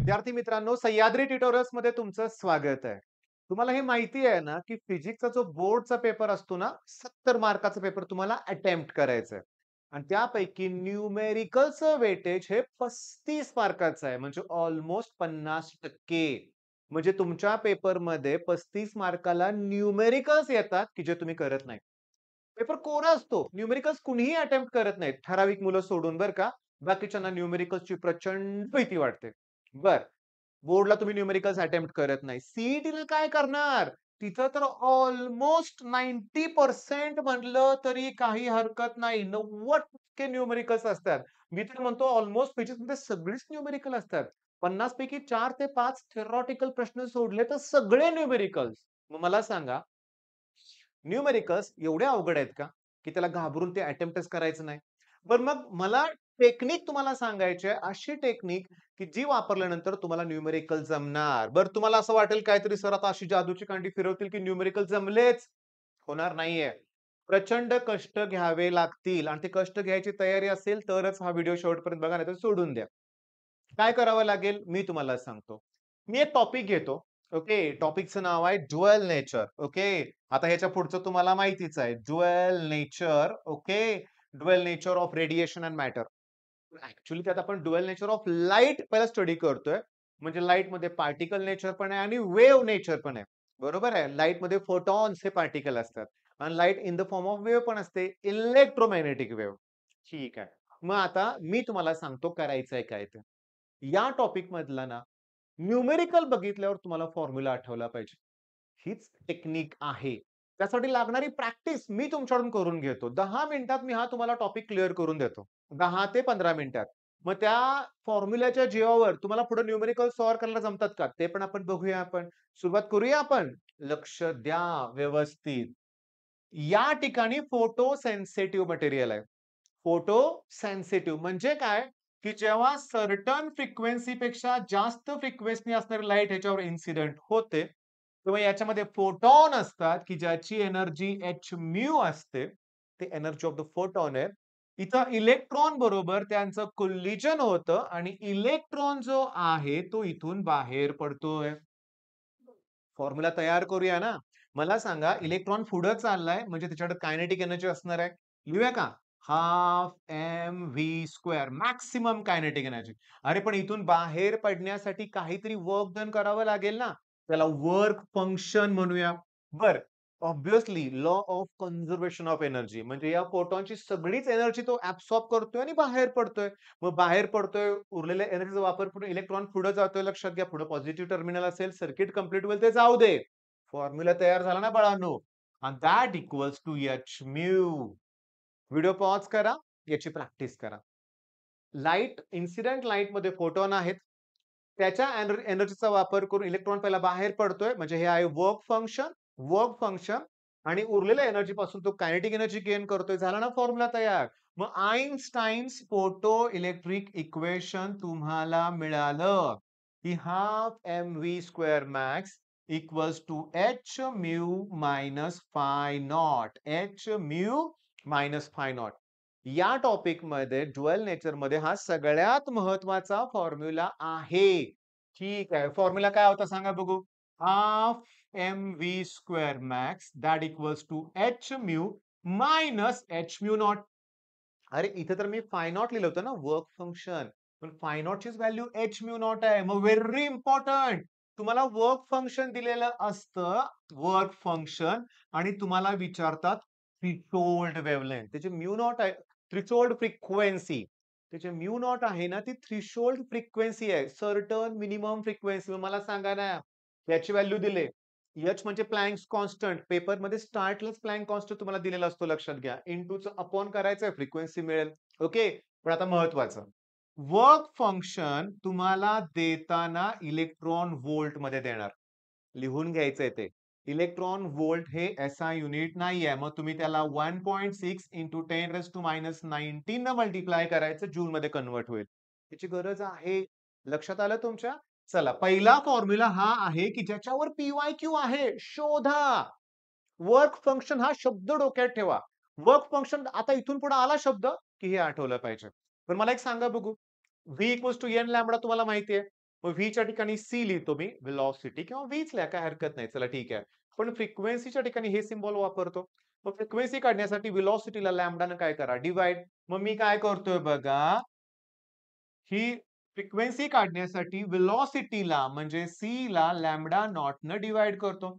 विद्यार्थी मित्रांनो, सह्याद्री ट्युटोरियल्स मध्ये तुमचं स्वागत आहे. तुम्हाला हे माहिती आहे ना, की फिजिक्सचा जो बोर्डचा पेपर असतो ना, 70 मार्काचा पेपर तुम्हाला अटेम्प्ट करायचा आहे. आणि त्यापैकी न्यूमेरिकलचं वेटेज हे 35 मार्काचं आहे. म्हणजे ऑलमोस्ट 50%. म्हणजे तुमच्या पेपरमध्ये 35 मार्काला न्यूमेरिकल्स येतात, की जे तुम्ही करत नाही. पेपर कोरा असतो. न्यूमेरिकल्स कुणीही अटेम्प्ट करत नाहीत. ठराविक मुलं सोडून बरं का. बाकीच्यांना न्यूमेरिकल्सची प्रचंड भीती वाटते. बरं. बोर्डला तुम्ही न्यूमेरिकल्स अटेम्प्ट करत नाही. सीईटीला काय करणार? तिथं तर ऑलमोस्ट 90% म्हटलं तरी काही हरकत नाही. 90% न्यूमेरिकल्स असतात. मी तर म्हणतो ऑलमोस्ट फिजिक्समध्ये सगळीच न्यूमेरिकल असतात. 50 पैकी 4 ते 5 थियोरेटिकल प्रश्न सोडले तर सगळे न्यूमेरिकल्स. मग मला सांगा, न्यूमेरिकल्स एवढे अवघड आहेत का? की त्याला घाबरून ते अटेम्प्टच करायचं नाही? बरं मग मला टेक्निक तुम्हाला सांगायची आहे. अशी टेक्निक की जी वापरल्यानंतर तुम्हाला न्यूमेरिकल जमणार. बरं तुम्हाला असं वाटेल काहीतरी सर आता अशी जादूची कांडी फिरवतील की न्यूमेरिकल जमलेच. होणार नाहीये. प्रचंड कष्ट घ्यावे लागतील आणि ते कष्ट घ्यायची तयारी असेल तरच हा व्हिडिओ शेवटपर्यंत बघा, नाहीतर सोडून द्या. काय करावं लागेल मी तुम्हाला सांगतो. मी एक टॉपिक घेतो. ओके. टॉपिकचं नाव आहे ड्युअल नेचर. ओके. आता ह्याच्या पुढचं तुम्हाला माहितीच आहे. Dual nature. Okay. Dual nature of radiation end matter. Actually त्यात आपण ड्युअल नेचर ऑफ लाईट पहिला स्टडी करतोय. म्हणजे लाईटमध्ये पार्टिकल नेचर पण आहे आणि वेव्ह नेचर पण आहे. बरोबर आहे. लाईटमध्ये फोटॉन्स हे पार्टिकल असतात आणि light in the form of wave पण असते. Electromagnetic wave. ठीक आहे. मग आता मी तुम्हाला सांगतो करायचंय काय ते. या टॉपिक मधला ना, न्यूमेरिकल बघितल्यावर तुम्हाला फॉर्म्युला आठवला पाहिजे. हीच टेक्निक आहे. त्यासाठी लागणारी प्रॅक्टिस मी तुमच्याकडून करून घेतो. 10 मिनिटात मी हा तुम्हाला टॉपिक क्लिअर करून देतो. 10 ते 15 मिनिटात. मग त्या फॉर्म्युलाच्या जीवावर तुम्हाला पुढे न्यूमेरिकल सॉल्व्ह करायला जमतात का? ते पण आपण बघूया आपण. सुरुवात करूया आपण. लक्ष द्या व्यवस्थित. या ठिकाणी फोटो सेन्सिटिव्ह मटेरियल आहे. फोटो सेन्सिटिव्ह म्हणजे काय? की जेव्हा सर्टन फ्रिक्वेन्सीपेक्षा जास्त फ्रिक्वेन्सी असणारी लाईट ह्याच्यावर इन्सिडेंट होते, तेव्हा याच्यामध्ये फोटॉन असतात, की ज्याची एनर्जी h म्यू असते. ते एनर्जी ऑफ द फोटॉन आहे. इथं इलेक्ट्रॉन बरोबर त्यांचं कोलिजन होतं आणि इलेक्ट्रॉन जो आहे तो इथून बाहेर पडतोय. फॉर्म्युला तयार करूया ना. मला सांगा इलेक्ट्रॉन पुढे चाललाय म्हणजे त्याच्याकडे कायनेटिक एनर्जी असणार आहे. लिहूया का? Half m v square maximum kinetic energy. अरे पण इथून बाहेर पडण्यासाठी काहीतरी वर्क डन करावं लागेल ना. त्याला वर्क फंक्शन म्हणूया. बरं. Obviously law of conservation of energy म्हणजे या फोटॉनची सगळीच एनर्जी तो ॲब्सॉर्ब करतोय आणि बाहेर पडतोय. मग बाहेर पडतोय, उरलेल्या एनर्जीचा वापर करून इलेक्ट्रॉन पुढे जातोय लक्षात घ्या. पुढे पॉझिटिव्ह टर्मिनल असेल, सर्किट कंप्लीट होईल ते जाऊ दे. फॉर्म्युला तयार झाला ना बाळांनो. आणि that equals to h nu. Video pause करा, याची प्रॅक्टिस करा. लाईट इन्सिडेंट लाईटमध्ये फोटॉन आहेत. त्याच्या एनर्जीचा वापर करून इलेक्ट्रॉन पहिला बाहेर पडतोय म्हणजे हे आहे वर्क फंक्शन आणि उरलेल्या एनर्जी पासून तो कायनेटिक एनर्जी गेन करतोय. झाला ना फॉर्म्युला तयार. मग आइन्स्टाईन्स फोटो इलेक्ट्रिक इक्वेशन तुम्हाला मिळालं, की half m v square max equals to h mu minus phi not. H mu minus phi not. या टॉपिकमध्ये ड्युअल नेचरमध्ये हा सगळ्यात महत्वाचा फॉर्म्युला आहे. ठीक आहे. फॉर्म्युला काय होता सांगा बघू? Half m v square max that equals to h mu minus h mu naught. अरे इथे तर मी फाय नॉट लिहिलं होतं ना वर्क फंक्शन. पण फाय नॉटचीच व्हॅल्यू एच म्यू नॉट आहे. मग व्हेरी इम्पॉर्टंट तुम्हाला वर्क फंक्शन दिलेलं असतं. वर्क फंक्शन आणि तुम्हाला विचारतात थ्रीशोल्ड वेव्हलेंथ. त्याची म्यू नॉट आहे. Threshold frequency. त्याची म्यू नॉट आहे ना ती थ्रीशोल्ड फ्रिक्वेन्सी आहे. Certain minimum frequency. मला सांगा ना याची व्हॅल्यू दिले. एच म्हणजे प्लँक्स कॉन्स्टंट. पेपरमध्ये स्टार्टलाच प्लँक कॉन्स्टंट तुम्हाला दिलेला असतो लक्षात घ्या. इंटूचं अपॉन करायचंय फ्रिक्वेन्सी मिळेल. ओके. पण आता महत्वाचं. वर्क फंक्शन तुम्हाला देताना इलेक्ट्रॉन व्होल्टमध्ये देणार. लिहून घ्यायचंय ते. इलेक्ट्रॉन व्होल्ट हे एसआय युनिट नाहीये. मग तुम्ही त्याला 1.6 इंटू 10⁻19 न मल्टिप्लाय करायचं जूलमध्ये कन्व्हर्ट होईल. त्याची गरज आहे. लक्षात आलं तुमच्या? चला पहिला फॉर्म्युला हा आहे की ज्याच्यावर पीवायक्यू आहे. शोधा. वर्क फंक्शन हा शब्द डोक्यात ठेवा. वर्क फंक्शन आता इथून पुढे आला शब्द की हे आठवलं पाहिजे. पण मला एक सांगा बघू. V equals to n lambda तुम्हाला माहिती आहे. मग व्हीच्या ठिकाणी सी लिहितो मी व्हेलॉसिटी किंवा व्हीच लिहा काय हरकत नाही. चला ठीक आहे. पण फ्रिक्वेन्सीच्या ठिकाणी हे सिम्बॉल वापरतो. मग फ्रिक्वेन्सी काढण्यासाठी व्हेलॉसिटीला लॅम्बडानं काय करा डिव्हाइड. मग मी काय करतोय बघा, ही फ्रिक्वेन्सी काढण्यासाठी व्हेलॉसिटीला म्हणजे सी ला लॅम्बडा नॉट न डिव्हाइड करतो.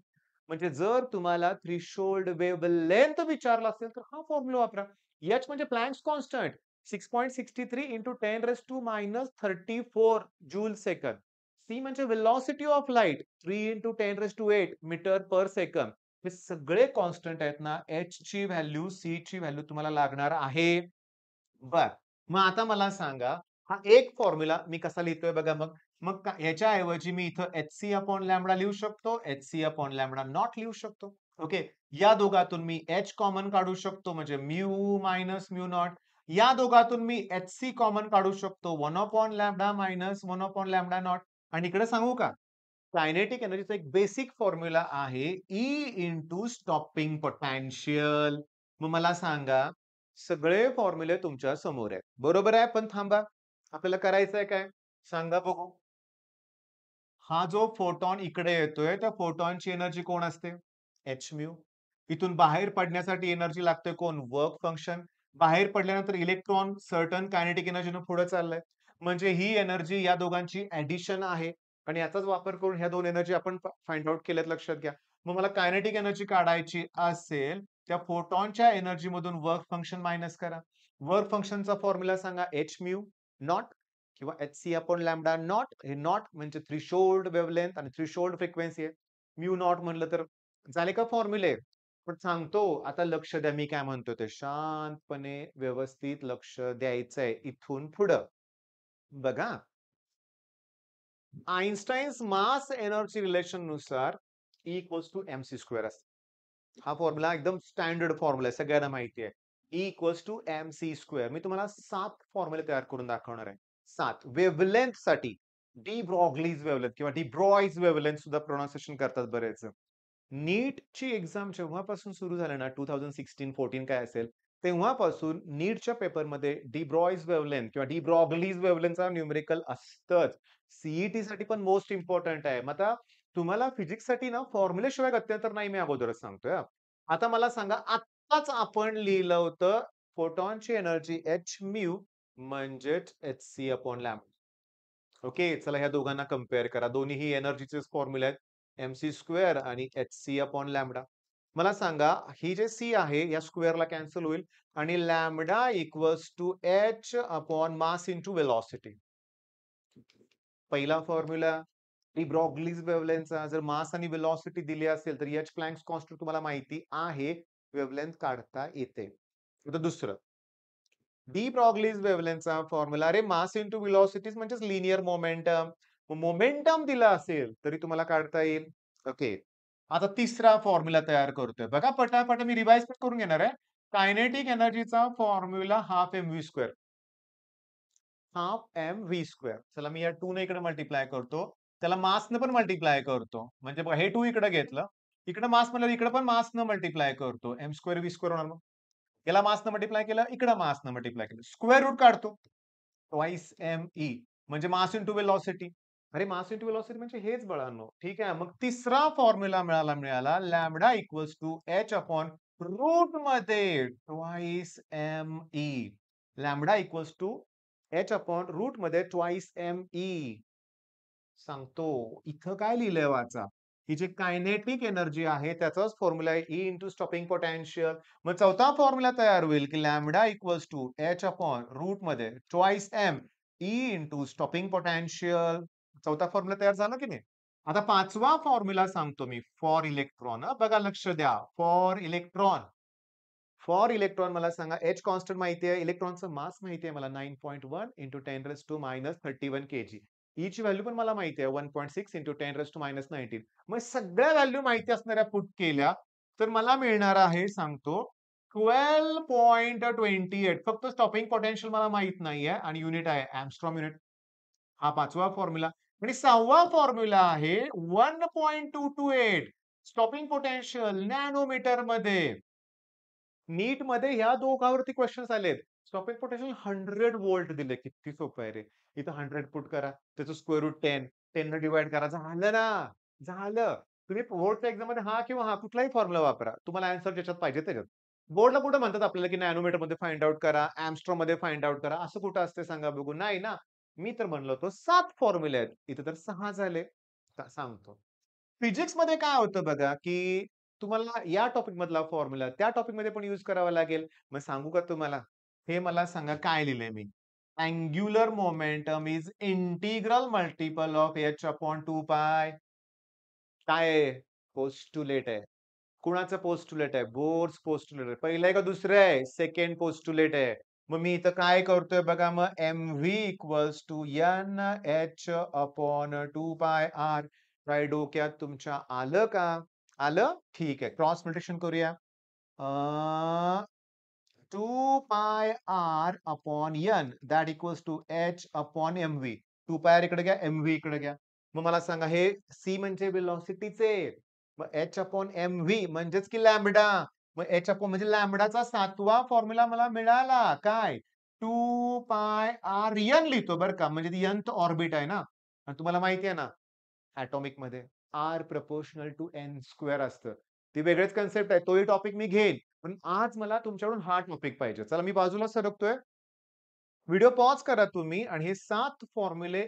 म्हणजे जर तुम्हाला थ्रेशोल्ड वेव्हलेंथ विचारला असेल तर हा फॉर्म्युला वापरा. एच म्हणजे Planck's constant 6.63 into 10 raised to minus 34 joule second. C म्हणजे velocity of light 3 into 10 raised to 8 metre per second. हे सगळे कॉन्स्टंट आहेत ना, एच ची व्हॅल्यू, सी ची व्हॅल्यू तुम्हाला लागणार आहे. बर. मग आता मला सांगा, हा एक फॉर्म्युला मी कसा लिहितोय बघा मग. मग याच्याऐवजी मी इथं एचसी अपॉन लॅम्बडा लिहू शकतो, एचसी अपॉन लॅम्बडा नॉट लिहू शकतो. ओके. या दोघातून मी एच कॉमन काढू शकतो म्हणजे म्यू मायनस म्यू नॉट. या दोघातून मी एचसी कॉमन काढू शकतो 1 upon lambda minus 1 upon lambda not. आणि इकडे सांगू का? कायनेटिक एनर्जीचा एक बेसिक फॉर्म्युला आहे ई इंटू स्टॉपिंग पोटेन्शियल. मग मला सांगा, सगळे फॉर्म्युले तुमच्या समोर आहेत. बरोबर आहे, पण थांबा. आपल्याला करायचंय काय? सांगा बघू. हा जो फोटॉन इकडे येतोय, त्या फोटॉनची एनर्जी कोण असते? H mu. इथून बाहेर पडण्यासाठी एनर्जी लागते कोण? Work function. बाहेर पडल्यानंतर इलेक्ट्रॉन सर्टन कायनेटिक एनर्जीनं पुढे चाललंय. म्हणजे ही एनर्जी या दोघांची ऍडिशन आहे आणि याचाच वापर करून ह्या दोन एनर्जी आपण फाइंड आउट केल्यात, लक्षात घ्या. मग मला कायनेटिक एनर्जी काढायची असेल, त्या फोटॉनच्या एनर्जी मधून वर्क फंक्शन मायनस करा. वर्क फंक्शनचा फॉर्म्युला सांगा एच म्यू नॉट किंवा एचसी अपॉन लॅम्बडा नॉट. हे नॉट म्हणजे थ्रेशोल्ड वेव्हलेंथ आणि थ्रेशोल्ड फ्रिक्वेन्सी आहे. म्यू नॉट म्हणलं तर झाले का फॉर्म्युले. पण सांगतो आता लक्ष द्या मी काय म्हणतो ते शांतपणे व्यवस्थित लक्ष द्यायचंय इथून पुढं. बघा, आइन्स्टाईन्स मास एनर्जी रिलेशन नुसार E equals to m c square असते. हा फॉर्म्युला एकदम स्टँडर्ड फॉर्म्युला आहे, सगळ्यांना माहिती आहे. E equals to m c square. मी तुम्हाला 7 फॉर्म्युले तयार करून दाखवणार आहे. 7 वेव्हलेंथ साठी. डी ब्रॉग्लीज वेव्हलेंथ किंवा डी ब्रॉइज वेव्हलेंथ सुद्धा प्रोनाउन्सिएशन करतात बरेच. नीटची एक्झाम जेव्हापासून सुरू झाली ना 2016-14 काय असेल, तेव्हापासून नीटच्या पेपरमध्ये डी ब्रॉइज वेव्हलेंथ किंवा डी ब्रॉग्लीज वेव्हलेंथचा न्यूमेरिकल असतंच. सीईटी साठी पण मोस्ट इम्पॉर्टंट आहे. मग आता तुम्हाला फिजिक्स साठी ना फॉर्म्युलेशिवाय गत्यंतर नाही, मी अगोदरच सांगतोय हा. आता मला सांगा, आत्ताच आपण लिहिलं होतं फोटॉनची एनर्जी एच म्यू म्हणजेच h c upon lambda. Okay, चला ह्या दोघांना कंपेअर करा. दोन्हीही एनर्जीचेच फॉर्म्युले आहेत. एमसी स्क्वेअर आणि एच सी अपॉन लॅम्बडा. मला सांगा, ही जे सी आहे या स्क्वेअरला कॅन्सल होईल आणि lambda equals to H upon mass into velocity. पहिला फॉर्म्युला डी ब्रॉग्लीज वेव्हलेंथचा जर मास आणि वेलॉसिटी दिली असेल तर एच प्लँक्स कॉन्स्टंट तुम्हाला माहिती आहे, वेव्हलेंथ काढता येते. आता दुसरं डी ब्रॉग्लीज वेव्हलेंथचा फॉर्म्युला, अरे मास इंटू वेलॉसिटीज म्हणजेच लिनियर मोमेंटम. मोमेंटम दिला असेल तरी तुम्हाला काढता येईल. ओके. आता तिसरा फॉर्म्युला तयार करतोय बघा, पटापट मी रिवाइज पण करून घेणार आहे. कायनेटिक एनर्जीचा formula half m v square. Half m v square. चला मी या 2 ने इकडे मल्टिप्लाय करतो. त्याला मासनं पण मल्टिप्लाय करतो. म्हणजे बघा हे 2 इकडे घेतलं. इकडे मास म्हणलं इकडे पण मासनं मल्टिप्लाय करतो. एम स्क्वेअर व्ही स्क्वेअर होणार मग. याला मासनं मल्टिप्लाय केलं, इकडे मासनं मल्टिप्लाय केलं. स्क्वेअर रूट काढतो. ट्वाइस एम ई म्हणजे मास इंटू वेलॉसिटी. अरे मास इंटू वेलॉसिटी म्हणजे हेच बाळांनो. ठीक आहे. मग तिसरा फॉर्म्युला मिळाला lambda equals to H upon root मध्ये twice m e. Lambda equals to H upon root मध्ये ट्वाइस एम ई. सांगतो इथं काय लिहिलंय वाचा. ही जी कायनेटिक एनर्जी आहे त्याचाच फॉर्म्युला आहे ई इंटू स्टॉपिंग पोटेन्शियल. मग चौथा फॉर्म्युला तयार होईल की lambda equals to H upon root मध्ये twice m e into stopping potential. चौथा फॉर्म्युला तयार झाला की नाही. आता पाचवा फॉर्म्युला सांगतो मी फॉर इलेक्ट्रॉन. बघा लक्ष द्या, फॉर इलेक्ट्रॉन. फॉर इलेक्ट्रॉन मला सांगा, एच कॉन्स्टंट माहिती आहे, इलेक्ट्रॉनचं मास माहिती आहे मला 9.1 into 10 raise to minus 31 kg. E ची व्हॅल्यू पण मला माहिती आहे 1.6 इंटू 10 रेस टू मायनस 19. मग सगळ्या व्हॅल्यू माहिती असणाऱ्या पुट केल्या तर मला मिळणार आहे सांगतो 12.28. फक्त स्टॉपिंग पोटेन्शियल मला माहित नाहीये आणि युनिट आहे एंगस्ट्रॉम युनिट. हा पाचवा फॉर्म्युला. आणि सहावा फॉर्म्युला आहे 1.228 स्टॉपिंग पोटेन्शियल नॅनोमीटर मध्ये. नीट मध्ये ह्या दोघांवरती क्वेश्चन्स आलेत. स्टॉपिंग पोटेन्शियल 100 व्होल्ट दिले. किती सोपं आहे रे. इथं 100 पुट करा. त्याचं स्क्वेअर रूट 10. 10 ने डिव्हाईड करा. झालं ना. झालं. तुम्ही बोर्डच्या एक्झाममध्ये हा किंवा हा कुठलाही फॉर्म्युला वापरा. तुम्हाला आन्सर ज्याच्यात पाहिजे त्याच्यात. बोर्डला कुठे म्हणतात आपल्याला, की नॅनोमीटरमध्ये फाइंड आउट करा, एंगस्ट्रॉममध्ये फाइंड आउट करा. असं कुठं असते सांगा बघू? नाही ना. मी तर म्हणलो होतो 7 फॉर्म्युले आहेत. इथे तर 6 झाले. सांगतो. फिजिक्समध्ये काय होतं बघा, की तुम्हाला या टॉपिक मधला फॉर्म्युला त्या टॉपिकमध्ये पण यूज करावा लागेल. मग सांगू का तुम्हाला? हे मला सांगा काय लिहिलंय मी? Angular momentum is integral multiple of h upon 2 pi. काय आहे? पोस्टुलेट आहे. कुणाचं पोस्टुलेट आहे? बोर्स पोस्टुलेट आहे. पहिलं आहे का दुसरं आहे? सेकंड पोस्टुलेट आहे. मग मी इथं काय करतोय बघा मग MV equals to NH upon 2 pi R. काय डोक्यात तुमच्या आलं का? आलं? ठीक आहे. क्रॉस मल्टिप्लिकेशन करूया. 2 pi R upon N that equals to H upon MV. 2 pi R इकडे घ्या, एम-व्ही इकडे घ्या. मग मला सांगा हे सी म्हणजे व्हेलॉसिटीचे. मग एच अपॉन एम-व्ही म्हणजेच की लॅम्बडा. मग एच अपॉन म्हणजे लॅम्बडाचा 7वा फॉर्म्युला मला मिळाला. काय? 2 पाय आर एन लिहितो बरं का. म्हणजे ती nth ऑर्बिट आहे ना. आणि तुम्हाला माहिती आहे ना, ॲटॉमिकमध्ये r proportional to n square असतं. ती वेगळीच कन्सेप्ट आहे. तोही टॉपिक मी घेईन. पण आज मला तुमच्याकडून हा टॉपिक पाहिजे. चला मी बाजूला सरकतोय. व्हिडिओ पॉज करा तुम्ही आणि हे 7 फॉर्म्युले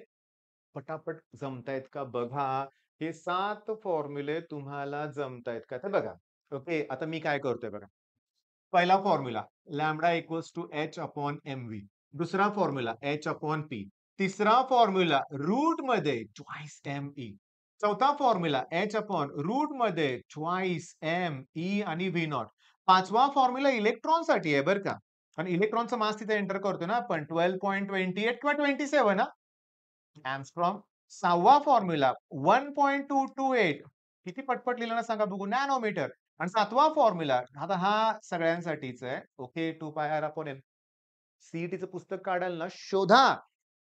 पटापट जमतायत का बघा. हे 7 फॉर्म्युले तुम्हाला जमतायत का? तर बघा. ओके. आता मी काय करतोय बघा. पहिला formula lambda equals to H upon MV. दुसरा फॉर्म्युला एच अपॉन पी. तिसरा फॉर्म्युला रूट मध्ये ट्वाइस एम-ई. चौथा फॉर्म्युला एच अपॉन रूट मध्ये ट्वाइस एम-ई आणि व्ही नॉट. पाचवा फॉर्म्युला इलेक्ट्रॉनसाठी आहे बरं का. आणि इलेक्ट्रॉनचं मास तिथे एंटर करतो ना आपण 12.28 किंवा 27 ना. एंगस्ट्रॉम. 6वा फॉर्म्युला 1.228. किती पटपट लिहिलं ना सांगा बघू. नॅनोमीटर. आणि 7वा फॉर्म्युला आता हा सगळ्यांसाठीच आहे. Okay. 2 pi R upon N. सीईटीचं पुस्तक काढाल ना, शोधा.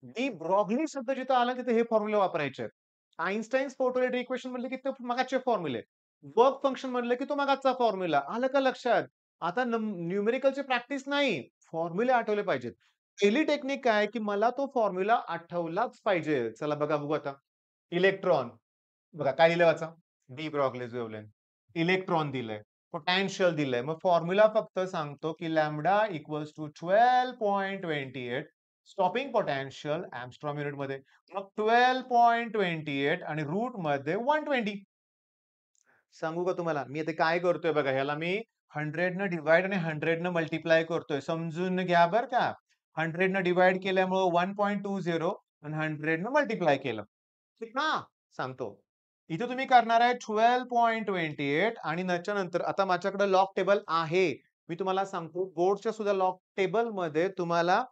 डी ब्रॉग्ली शब्द जिथं आला तिथे हे फॉर्म्युला वापरायचे आहेत. आइन्स्टाईन स्पोर्टोलेटरी इक्वेशन म्हणलं की ते मगाचे फॉर्म्युले. वर्क फंक्शन म्हणलं की तो मगाचा फॉर्म्युला. आलं का लक्षात? आता न्यूमेरिकलची प्रॅक्टिस नाही. फॉर्म्युले आठवले पाहिजेत. पहिली टेक्निक काय की मला तो फॉर्म्युला आठवलाच पाहिजे. चला बघा बघू आता. इलेक्ट्रॉन. बघा काय लिहिलंय वाचा. De Broglie's wavelength. इलेक्ट्रॉन दिलंय. पोटेन्शियल दिलंय. मग फॉर्म्युला फक्त सांगतो की lambda equals to 12.28. Stopping potential angstrom युनिटमध्ये. मग 12.28 आणि रूटमध्ये 120. सांगू का तुम्हाला? मी आता काय करतोय बघा. ह्याला मी 100 न डिव्हाईड आणि 100 न मल्टिप्लाय करतोय. समजून घ्या बरं का. 100 न डिव्हाईड केल्यामुळे 1.20 आणि 100 न मल्टिप्लाय केलं. ठीक ना? सांगतो. इथे तुम्ही करणार आहे 12.28 आणि त्याच्यानंतर आता माझ्याकडे लॉग टेबल आहे. मी तुम्हाला सांगतो बोर्डच्या सुद्धा लॉग टेबलमध्ये तुम्हाला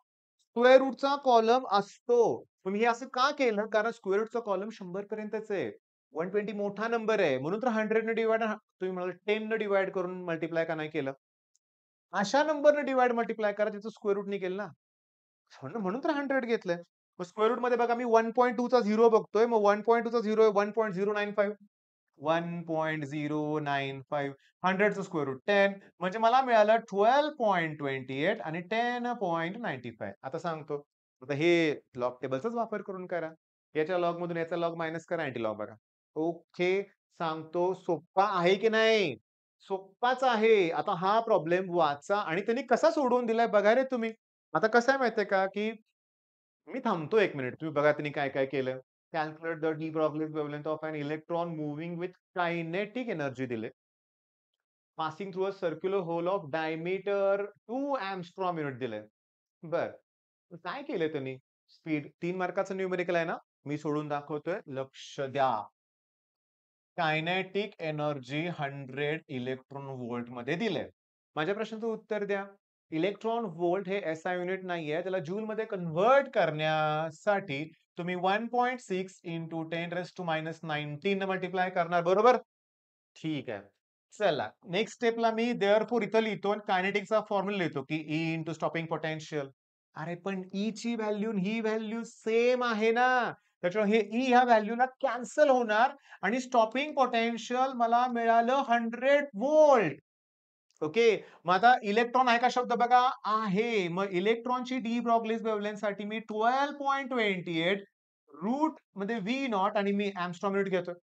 स्क्वेअर रूटचा कॉलम असतो. मग मी हे असं का केलं? कारण स्क्वेअर रूटचा कॉलम 100 पर्यंतच आहे. 120 मोठा नंबर आहे. म्हणून तर 100 ने डिव्हाईड तुम्ही म्हणाल 10 ने डिव्हाईड करून मल्टिप्लाय का नाही केलं? अशा नंबरने डिव्हाईड मल्टिप्लाय करा त्याचं स्क्वेअर रूट नाही केलं ना. म्हणून म्हणून तर 100 घेतलंय. मग स्क्वेअर रूटमध्ये बघा मी 1.2 चा 0 बघतोय. मग 1.2 चा 0 आहे 1.095. 1.095. 100 चं स्क्वेअर रूट 10 म्हणजे मला मिळालं 12.28 आणि 10.95. आता सांगतो. आता हे लॉग टेबलचाच वापर करून करा. याच्या लॉग मधून याचा लॉग मायनस करा, अँटी लॉग बघा. ओके. सांगतो सोप्पा आहे की नाही? सोप्पाच आहे. आता हा प्रॉब्लेम वाचा आणि त्यांनी कसा सोडवून दिलाय बघा रे तुम्ही. आता कसं आहे माहितीये का, की मी थांबतो 1 मिनिट. तुम्ही बघा त्यांनी काय-काय केलं. Calculate the de Broglie wavelength of an electron moving with kinetic energy दिले. Passing through a circular hole of diameter 2 angstrom unit दिलंय. बरं. काय केलंय त्यांनी? स्पीड 3 मार्काचं न्यूमेरिकल आहे ना? मी सोडून दाखवतोय. लक्ष द्या. कायनेटिक एनर्जी 100 इलेक्ट्रॉन व्होल्टमध्ये दिलंय. माझ्या प्रश्नाचं उत्तर द्या. इलेक्ट्रॉन व्होल्ट हे एसआय युनिट नाहीये. त्याला जूलमध्ये कन्व्हर्ट करण्यासाठी तुम्ही 1.6 इंटू 10⁻19 ने मल्टिप्लाय करणार बरोबर? ठीक आहे. चला नेक्स्ट स्टेपला मी देअरफॉर इथं लिहितो आणि कायनेटिकचा फॉर्म्युला लिहितो की ई इंटू स्टॉपिंग पोटेन्शियल. अरे पण ई ची व्हॅल्यू ही व्हॅल्यू सेम आहे ना. त्याच्यामुळे हे ई ह्या व्हॅल्यूला कॅन्सल होणार आणि स्टॉपिंग पोटेन्शियल मला मिळालं 100 व्होल्ट. ओके. मग आता इलेक्ट्रॉन आहे का शब्द बघा? आहे. मग इलेक्ट्रॉनची डी ब्रॉग्लीज वेव्हलेंथसाठी मी 12.28 रूट मध्ये व्ही नॉट आणि मी एंगस्ट्रॉम युनिट घेतोय.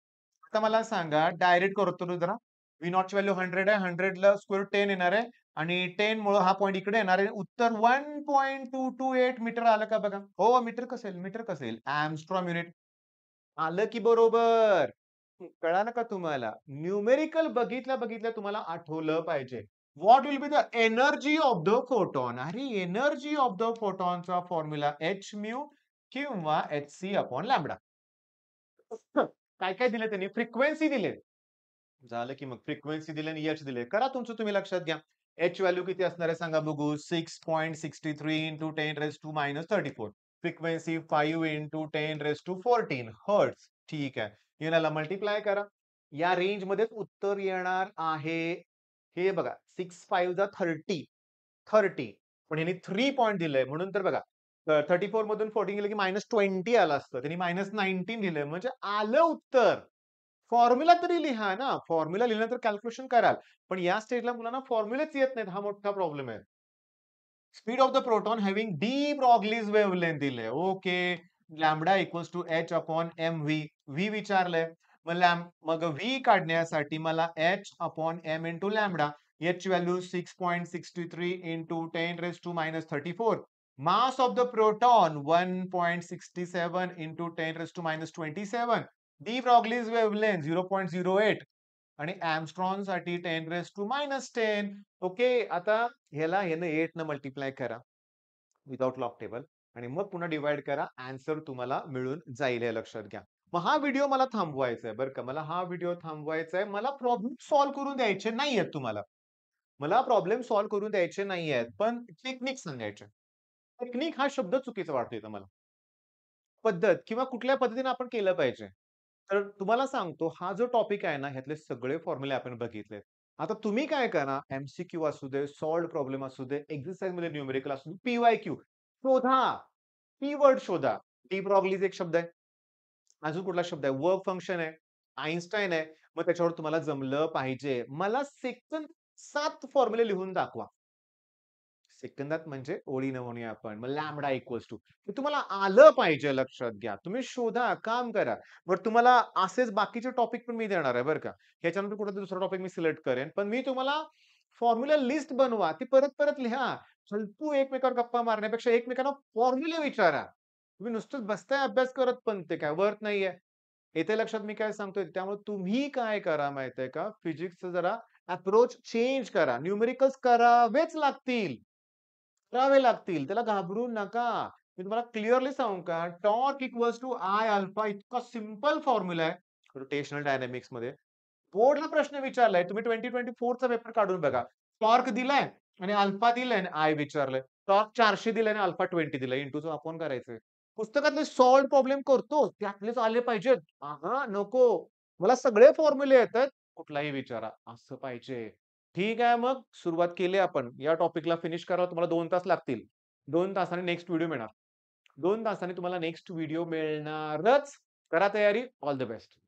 आता मला सांगा डायरेक्ट करतो ना जरा. व्ही नॉटची व्हॅल्यू 100 आहे. 100 ला स्क्वेअर 10 येणार आहे आणि 10 मुळे हा पॉइंट इकडे येणार आहे. उत्तर 1.228 मीटर आलं का बघा? हो, मीटर कसं येईल? मीटर कसं येईल? Angstrom unit. आलं की बरोबर. कळालं का तुम्हाला? न्यूमेरिकल बघितल्या-बघितल्या तुम्हाला आठवलं पाहिजे. What will be the energy of the photon? अरे एनर्जी ऑफ द फोटॉनचा फॉर्म्युला एच म्यू किंवा एचसी अपॉन लॅम्बडा. काय-काय दिले त्यांनी? फ्रिक्वेन्सी दिले. झालं की मग फ्रिक्वेन्सी दिली आणि एच दिले. करा तुमचं तुम्ही लक्षात घ्या. एच व्हॅल्यू किती असणार आहे सांगा बघू? 6.63 into 10 raise to minus 34. Frequency 5 into 10 raise to 14 hertz. ठीक आहे. याला मल्टिप्लाय करा. या रेंजमध्येच उत्तर येणार आहे. हे बघा 6 5 जा 30. 30. पण ह्यांनी 3 पॉइंट दिलंय म्हणून तर बघा 34 मधून 14 गेलं की -20 आलं असतं. त्यांनी -19 दिलंय म्हणजे आलं उत्तर. फॉर्म्युला तरी लिहा ना. फॉर्म्युला लिहिल्यानंतर कॅल्क्युलेशन कराल. पण या स्टेजला मुलांना फॉर्म्युलेच येत नाहीत. हा मोठा प्रॉब्लेम आहे. Speed of the proton having de Broglie's wavelength दिले. Okay. Lambda equals to H upon m v. V विचारलंय. मग व्ही काढण्यासाठी मला h upon m into lambda. H value 6.63 into 10 raise to minus 34. Mass of the proton 1.67 into 10 raise to minus 27. De Broglie's wavelength 0.08 आणि साठी 10 raise to minus 10. Okay. आता ह्यानं 8 न multiply करा विथआऊट लॉग टेबल आणि मग पुन्हा डिव्हाइड करा. आन्सर तुम्हाला मिळून जाईल हे लक्षात घ्या. मग हा व्हिडिओ मला थांबवायचा आहे बरं का. मला हा व्हिडिओ थांबवायचा आहे. मला प्रॉब्लेम सॉल्व्ह करून द्यायचे नाहीयेत तुम्हाला. मला प्रॉब्लेम सॉल्व्ह करून द्यायचे नाहीयेत. पण टेक्निक सांगायचे. टेक्निक हा शब्द चुकीचा वाटतोय इथं मला. पद्धत किंवा कुठल्या पद्धतीने आपण केलं पाहिजे. तर तुम्हाला सांगतो हा जो टॉपिक आहे ना, ह्यातले सगळे फॉर्म्युले आपण बघितलेत. आता तुम्ही काय करा, एम-सी-क्यू असू दे, सॉल्व्हड प्रॉब्लेम असू दे, एक्सरसाइजमध्ये न्यूमेरिकल असू दे, पी-वाय-क्यू शोधा. कीवर्ड शोधा. डी ब्रॉग्लीज एक शब्द आहे. अजून कुठला शब्द आहे? वर्क फंक्शन आहे. आइन्स्टाईन आहे. मग त्याच्यावर तुम्हाला जमलं पाहिजे. मला सेकंद 7 फॉर्म्युले लिहून दाखवा. सेकंदात म्हणजे ओळीनं म्हणूया आपण. मग लॅम्बडा इक्वल्स टू. हे तुम्हाला आलं पाहिजे लक्षात घ्या. तुम्ही शोधा, काम करा. बरं तुम्हाला असेच बाकीचे टॉपिक पण मी देणार आहे बरं का. ह्याच्यानंतर कुठलातरी दुसरा टॉपिक मी सिलेक्ट करेन. पण मी तुम्हाला फॉर्म्युला लिस्ट बनवा. ती परत-परत लिहा. फालतू एकमेकांवर गप्पा मारण्यापेक्षा एकमेकांना फॉर्म्युले विचारा. तुम्ही नुसतंच बसताय अभ्यास करत पण ते काय वर्थ नाहीये. येते लक्षात मी काय सांगतोय. त्यामुळे तुम्ही काय करा माहितीये का, फिजिक्सचं जरा अप्रोच चेंज करा. न्यूमेरिकल्स करावेच लागतील. करावे लागतील. त्याला घाबरू नका. मी तुम्हाला क्लिअरली सांगू का, torque equals to I alpha इतका सिंपल फॉर्म्युला आहे रोटेशनल डायनॅमिक्समध्ये. बोर्डला प्रश्न विचारलाय. तुम्ही 2024 चा पेपर काढून बघा. टॉर्क दिलाय आणि अल्फा दिलाय आणि आय विचारलंय. टॉर्क 400 दिलाय आणि अल्फा 20 दिलाय. इंटूचं अपॉन करायचंय. पुस्तकातले सॉल्व्ह प्रॉब्लेम करतो, त्यातलेच आले पाहिजेत. नको. मला सगळे फॉर्म्युले येतात. कुठलाही विचारा. असं पाहिजे. ठीक आहे मग सुरुवात केली आपण. या टॉपिकला फिनिश करायला तुम्हाला 2 तास लागतील. 2 तासांनी नेक्स्ट व्हिडिओ मिळणार. 2 तासांनी तुम्हाला नेक्स्ट व्हिडिओ मिळणारच. करा तयारी. All the best.